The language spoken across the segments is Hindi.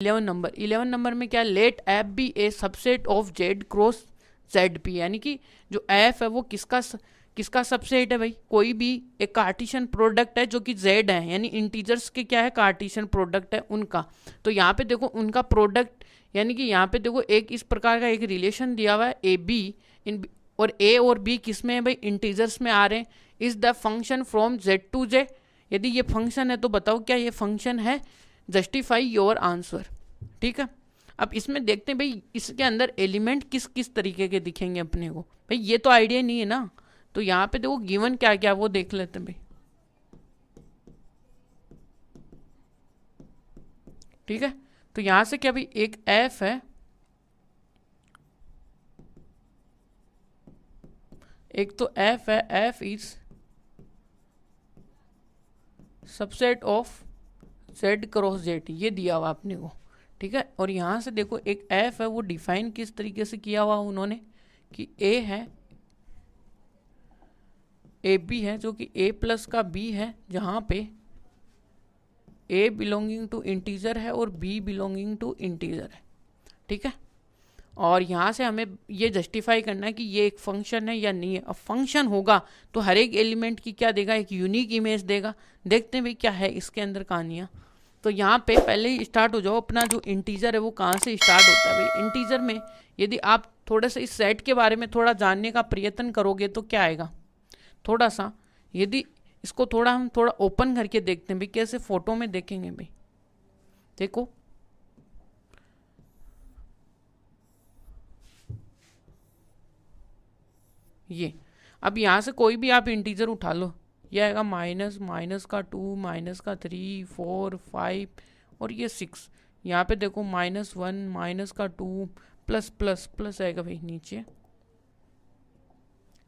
11 नंबर में क्या, let F be a subset of Z cross Z P, यानी कि जो एफ है वो किसका सबसेट है भाई, कोई भी एक कार्टेशियन प्रोडक्ट है जो कि जेड है, यानी इंटीजर्स के क्या है, कार्टेशियन प्रोडक्ट है उनका। तो यहाँ पे देखो उनका प्रोडक्ट, यानी कि यहाँ पे देखो एक इस प्रकार का एक रिलेशन दिया हुआ है ए बी इन, और ए और बी किस में है भाई, इंटीजर्स में आ रहे हैं। Is the function from Z to J, यदि ये फंक्शन है तो बताओ क्या ये फंक्शन है, जस्टिफाई योर आंसर। ठीक है, अब इसमें देखते हैं भाई इसके अंदर एलिमेंट किस किस तरीके के दिखेंगे अपने को, भाई ये तो आइडिया नहीं है ना। तो यहाँ पे देखो गिवन क्या क्या वो देख लेते हैं भाई। ठीक है, तो यहां से क्या भाई, एक एफ है, एक तो एफ है, F is subset of Z cross Z, ये दिया हुआ आपने को। ठीक है, और यहां से देखो एक एफ है, वो डिफाइन किस तरीके से किया हुआ उन्होंने कि ए है, ए बी है जो कि ए प्लस का बी है, जहां पे ए बिलोंगिंग टू इंटीजर है और बी बिलोंगिंग टू इंटीजर है। ठीक है, और यहाँ से हमें ये जस्टिफाई करना है कि ये एक फंक्शन है या नहीं है। अब फंक्शन होगा तो हर एक एलिमेंट की क्या देगा, एक यूनिक इमेज देगा। देखते हैं भाई क्या है इसके अंदर कहानियाँ। तो यहाँ पे पहले ही स्टार्ट हो जाओ, अपना जो इंटीजर है वो कहाँ से स्टार्ट होता है भाई। इंटीजर में यदि आप थोड़ा सा इस सेट के बारे में थोड़ा जानने का प्रयत्न करोगे तो क्या आएगा, थोड़ा सा यदि इसको हम थोड़ा ओपन करके देखते हैं भाई, कैसे फोटो में देखेंगे भाई। देखो ये, अब यहाँ से कोई भी आप इंटीजर उठा लो, ये आएगा माइनस, माइनस का 2, माइनस का 3, 4, 5 और ये 6। यहाँ पे देखो -1, माइनस का 2, प्लस प्लस प्लस आएगा भाई नीचे।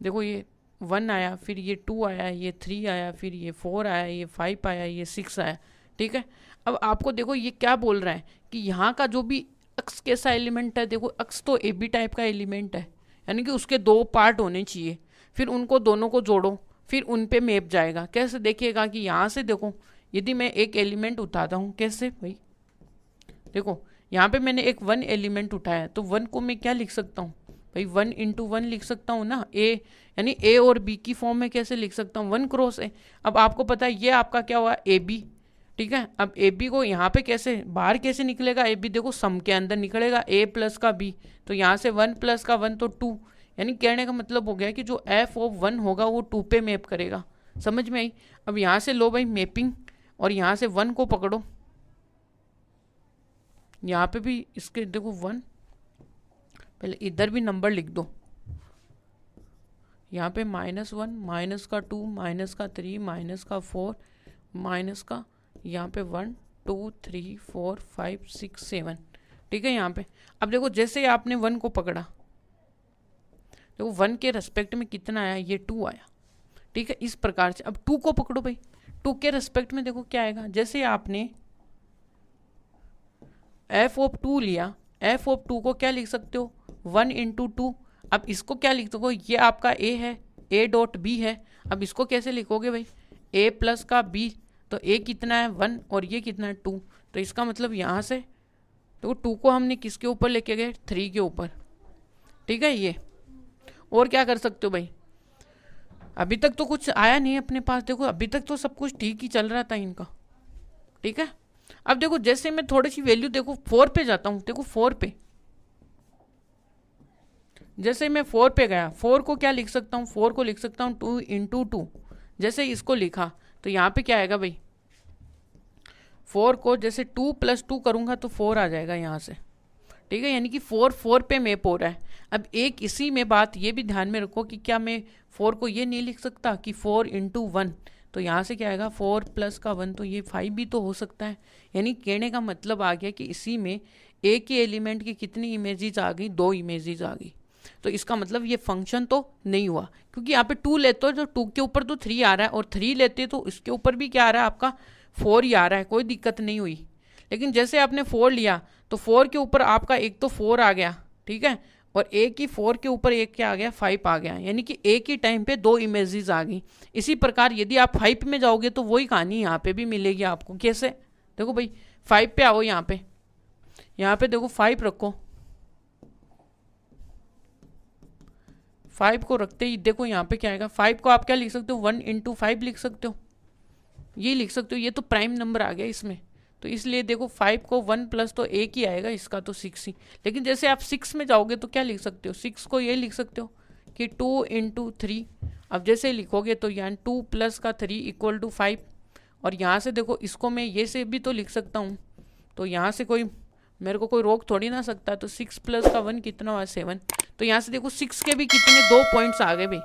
देखो ये 1 आया, फिर ये 2 आया, ये 3 आया, फिर ये 4 आया, ये 5 आया, ये 6 आया। ठीक है, अब आपको देखो ये क्या बोल रहा है कि यहाँ का जो भी अक्स कैसा एलिमेंट है, देखो अक्स तो ए बी टाइप का एलिमेंट है, यानी कि उसके 2 पार्ट होने चाहिए, फिर उनको दोनों को जोड़ो, फिर उन पे मैप जाएगा। कैसे देखिएगा कि यहाँ से देखो यदि मैं एक एलिमेंट उठाता हूँ, कैसे भाई, देखो यहाँ पे मैंने एक 1 एलिमेंट उठाया, तो 1 को मैं क्या लिख सकता हूँ भाई, 1 इंटू 1 लिख सकता हूँ ना, ए यानी ए और बी की फॉर्म में कैसे लिख सकता हूँ, 1 क्रॉस ए। अब आपको पता है ये आपका क्या हुआ, ए बी। ठीक है, अब ए बी को यहाँ पे कैसे बाहर कैसे निकलेगा, ए बी देखो सम के अंदर निकलेगा, ए प्लस का बी, तो यहाँ से 1 प्लस का 1 तो 2, यानी कहने का मतलब हो गया कि जो एफ ऑफ 1 होगा वो 2 पे मैप करेगा। समझ में आई। अब यहाँ से लो भाई मैपिंग, और यहाँ से 1 को पकड़ो, यहाँ पे भी इसके देखो 1, पहले इधर भी नंबर लिख दो, यहाँ पे -1, माइनस का 2, माइनस का 3, माइनस का 4, माइनस का यहाँ पे 1, 2, 3, 4, 5, 6, 7। ठीक है, यहाँ पे अब देखो जैसे आपने 1 को पकड़ा, देखो 1 के रेस्पेक्ट में कितना आया, ये 2 आया। ठीक है, इस प्रकार से अब 2 को पकड़ो भाई, 2 के रेस्पेक्ट में देखो क्या आएगा, जैसे आपने एफ ऑफ 2 लिया, एफ ऑफ 2 को क्या लिख सकते हो, 1 इंटू 2। अब इसको क्या लिख सको, ये आपका ए है, ए डॉट बी है। अब इसको कैसे लिखोगे भाई, ए प्लस का बी, तो ए कितना है 1 और ये कितना है 2, तो इसका मतलब यहाँ से तो 2 को हमने किसके ऊपर लेके गए, 3 के ऊपर। ठीक है, ये और क्या कर सकते हो भाई, अभी तक तो कुछ आया नहीं है अपने पास, देखो अभी तक तो सब कुछ ठीक ही चल रहा था इनका। ठीक है, अब देखो जैसे मैं थोड़ी सी वैल्यू देखो 4 पे जाता हूँ, देखो 4 पे, जैसे मैं 4 पे गया, 4 को क्या लिख सकता हूँ, 4 को लिख सकता हूँ 2 इंटू 2। जैसे इसको लिखा तो यहाँ पे क्या आएगा भाई, 4 को जैसे 2 + 2 करूँगा तो 4 आ जाएगा यहाँ से। ठीक है, यानी कि 4 पे मैप हो रहा है। अब एक इसी में बात ये भी ध्यान में रखो कि क्या मैं 4 को ये नहीं लिख सकता कि 4 इंटू 1, तो यहाँ से क्या आएगा 4 प्लस का 1, तो ये 5 भी तो हो सकता है। यानी कहने का मतलब आ गया कि इसी में एक ही एलिमेंट की कितनी इमेजेस आ गई, 2 इमेजेस आ गई। तो इसका मतलब ये फंक्शन तो नहीं हुआ, क्योंकि यहाँ पे 2 लेते हो तो 2 के ऊपर तो 3 आ रहा है, और 3 लेते तो इसके ऊपर भी क्या आ रहा है आपका 4 ही आ रहा है, कोई दिक्कत नहीं हुई। लेकिन जैसे आपने 4 लिया तो 4 के ऊपर आपका एक तो 4 आ गया, ठीक है, और एक ही 4 के ऊपर एक क्या आ गया, 5 आ गया, यानी कि एक ही टाइम पे 2 इमेजेस आ गई। इसी प्रकार यदि आप 5 में जाओगे तो वही कहानी यहाँ पे भी मिलेगी आपको। कैसे, देखो भाई 5 पे आओ, यहाँ पे यहाँ पे देखो 5 रखो, 5 को रखते ही देखो यहाँ पे क्या आएगा, 5 को आप क्या लिख सकते हो, 1 इंटू 5 लिख सकते हो, ये लिख सकते हो, ये तो प्राइम नंबर आ गया इसमें, तो इसलिए देखो 5 को 1 प्लस तो एक ही आएगा, इसका तो 6 ही। लेकिन जैसे आप 6 में जाओगे तो क्या लिख सकते हो, 6 को ये लिख सकते हो कि 2 इंटू 3, अब जैसे लिखोगे तो यहाँ 2 प्लस का 3 इक्वल टू 5, और यहाँ से देखो इसको मैं ये से भी तो लिख सकता हूँ, तो यहाँ से कोई मेरे को कोई रोक थोड़ी ना सकता, तो 6 प्लस का 1 कितना हुआ 7, तो यहाँ से देखो 6 के भी कितने 2 पॉइंट्स आ गए भाई।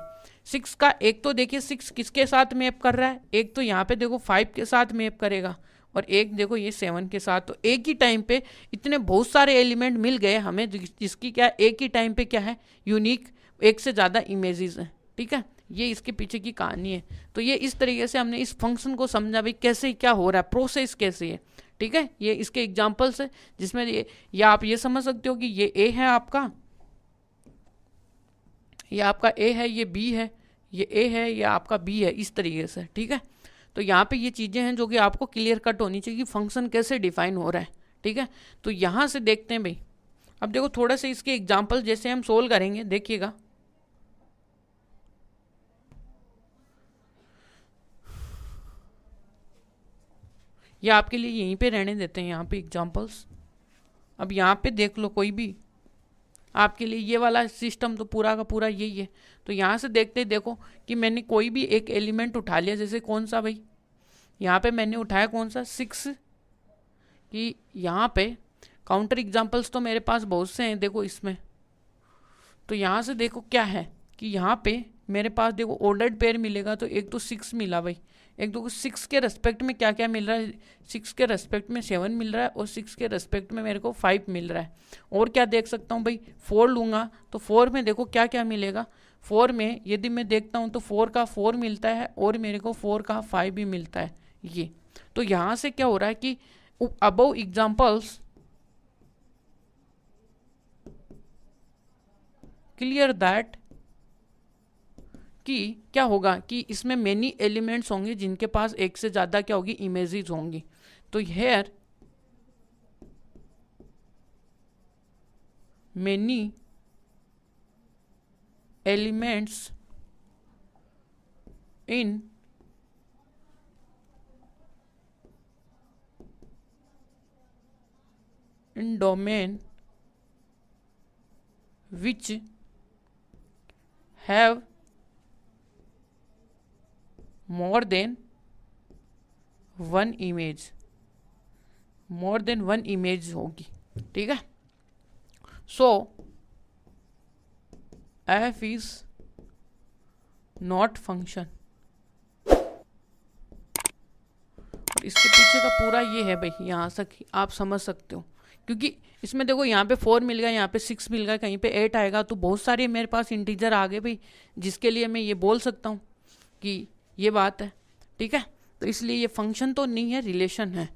6 का एक तो देखिए 6 किसके साथ मैप कर रहा है, एक तो यहाँ पे देखो 5 के साथ मैप करेगा, और एक देखो ये 7 के साथ, तो एक ही टाइम पे इतने बहुत सारे एलिमेंट मिल गए हमें, जिसकी क्या एक ही टाइम पे क्या है, यूनिक एक से ज़्यादा इमेजेस हैं। ठीक है, ये इसके पीछे की कहानी है। तो ये इस तरीके से हमने इस फंक्शन को समझा भाई कैसे क्या हो रहा है, प्रोसेस कैसे है। ठीक है, ये इसके एग्जाम्पल्स है जिसमें ये आप ये समझ सकते हो कि ये ए है आपका, ये आपका ए है, ये बी है, ये ए है, ये आपका बी है, इस तरीके से। ठीक है, तो यहाँ पे ये चीज़ें हैं जो कि आपको क्लियर कट होनी चाहिए कि फंक्शन कैसे डिफाइन हो रहा है। ठीक है, तो यहाँ से देखते हैं भाई, अब देखो थोड़ा सा इसके एग्जाम्पल जैसे हम सोल्व करेंगे, देखिएगा। ये आपके लिए यहीं पे रहने देते हैं, यहाँ पे एग्जाम्पल्स। अब यहाँ पे देख लो कोई भी आपके लिए, ये वाला सिस्टम तो पूरा का पूरा यही है। तो यहाँ से देखते देखो कि मैंने कोई भी एक एलिमेंट उठा लिया, जैसे कौन सा भाई, यहाँ पे मैंने उठाया कौन सा 6, कि यहाँ पे काउंटर एग्जाम्पल्स तो मेरे पास बहुत से हैं देखो इसमें। तो यहाँ से देखो क्या है कि यहाँ पे मेरे पास देखो ऑर्डर्ड पेयर मिलेगा, तो एक तो 6 मिला भाई, एक तो 6 के रेस्पेक्ट में क्या क्या मिल रहा है, 6 के रेस्पेक्ट में 7 मिल रहा है, और 6 के रेस्पेक्ट में मेरे को 5 मिल रहा है। और क्या देख सकता हूँ भाई, 4 लूँगा तो 4 में देखो क्या क्या मिलेगा, 4 में यदि मैं देखता हूँ तो 4 का 4 मिलता है, और मेरे को 4 का 5 भी मिलता है। ये तो यहाँ से क्या हो रहा है कि अबव एग्जाम्पल्स क्लियर दैट कि क्या होगा कि इसमें मेनी एलिमेंट्स होंगे जिनके पास एक से ज़्यादा क्या होगी, इमेजेस होंगी। तो here many elements in domain which have more than one image, more than one image होगी। ठीक है, so f is not function, और इसके पीछे का पूरा ये है भाई, यहाँ तक आप समझ सकते हो, क्योंकि इसमें देखो यहाँ पे 4 मिल गया, यहाँ पे 6 मिल गया, कहीं पे 8 आएगा, तो बहुत सारे मेरे पास इंटीजर आ गए भाई, जिसके लिए मैं ये बोल सकता हूँ कि ये बात है। ठीक है, तो इसलिए ये फंक्शन तो नहीं है, रिलेशन है।